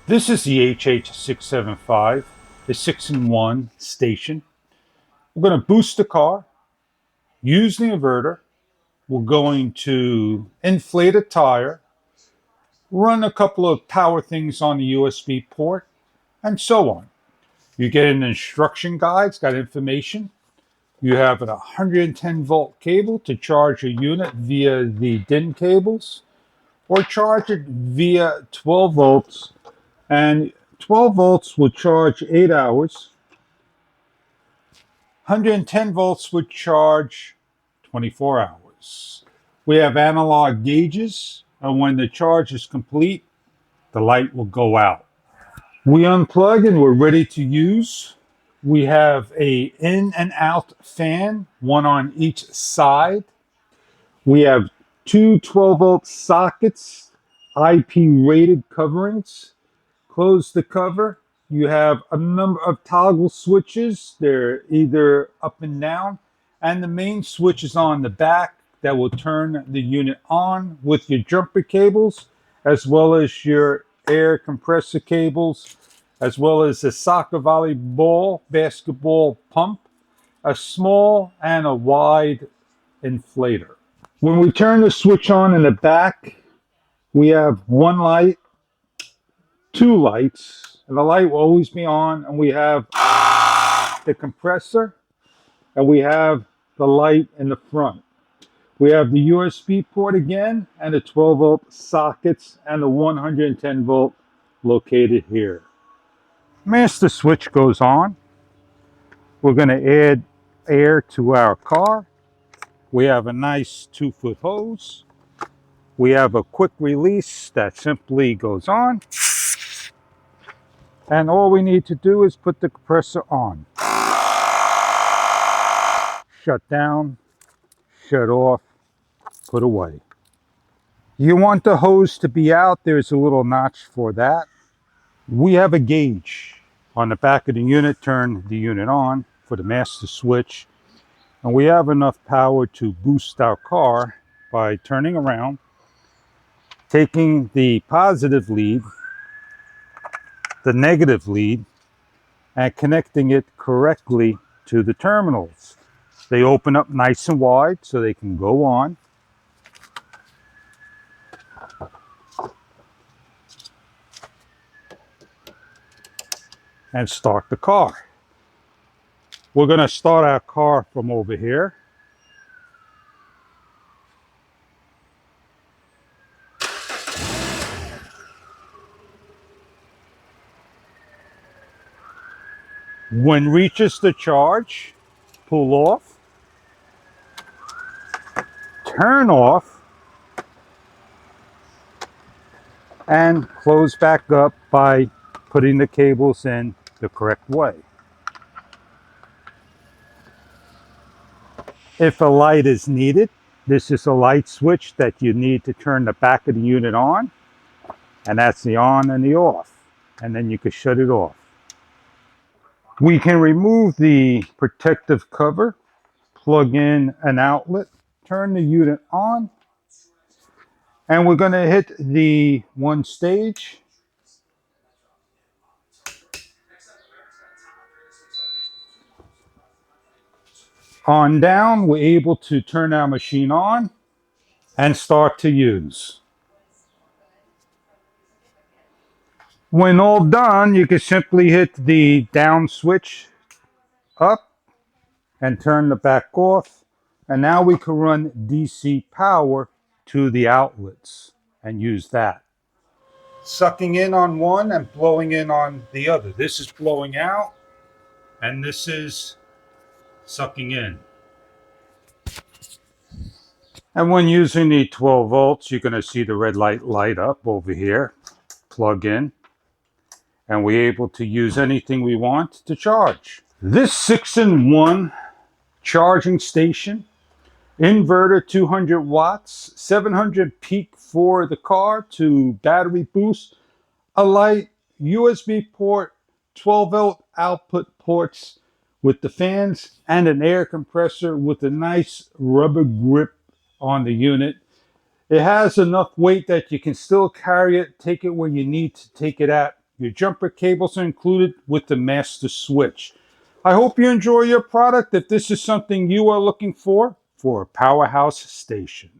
This is the HH675, the 6-in-1 station. We're going to boost the car, use the inverter. We're going to inflate a tire, run a couple of power things on the USB port, and so on. You get an instruction guide, it's got information. You have a 110 volt cable to charge a unit via the DIN cables, or charge it via 12 volts. And 12 volts will charge 8 hours. 110 volts would charge 24 hours. We have analog gauges, and when the charge is complete, the light will go out. We unplug and we're ready to use. We have a in and out fan, one on each side. We have two 12-volt sockets, IP rated coverings. Close the cover. You have a number of toggle switches. They're either up and down, and the main switch is on the back that will turn the unit on with your jumper cables, as well as your air compressor cables, as well as a soccer volleyball, basketball pump, a small and a wide inflator. When we turn the switch on in the back, we have one light, two lights, and the light will always be on, and we have the compressor, and we have the light in the front. We have the USB port again, and the 12-volt sockets, and the 110 volt located here. Master switch goes on. We're going to add air to our car. We have a nice 2-foot hose. We have a quick release that simply goes on. And all we need to do is put the compressor on. Shut down, shut off, put away. You want the hose to be out, there's a little notch for that. We have a gauge on the back of the unit, turn the unit on for the master switch. And we have enough power to boost our car by turning around, taking the positive lead, the negative lead, and connecting it correctly to the terminals. They open up nice and wide so they can go on. And start the car. We're going to start our car from over here. When reaches the charge, pull off, turn off, and close back up by putting the cables in the correct way. If a light is needed, this is a light switch that you need to turn the back of the unit on, and that's the on and the off, and then you can shut it off. We can remove the protective cover, plug in an outlet, turn the unit on, and we're going to hit the one stage. On down, we're able to turn our machine on and start to use. When all done, you can simply hit the down switch up and turn the back off. And now we can run DC power to the outlets and use that. Sucking in on one and blowing in on the other. This is blowing out and this is sucking in. And when using the 12 volts, you're going to see the red light light up over here. Plug in. And we're able to use anything we want to charge. This 6-in-1 charging station, inverter 200 watts, 700 peak for the car to battery boost, a light, USB port, 12 volt output ports with the fans, and an air compressor with a nice rubber grip on the unit. It has enough weight that you can still carry it, take it where you need to take it at, Your jumper cables are included with the master switch. I hope you enjoy your product. If this is something you are looking for a powerhouse station.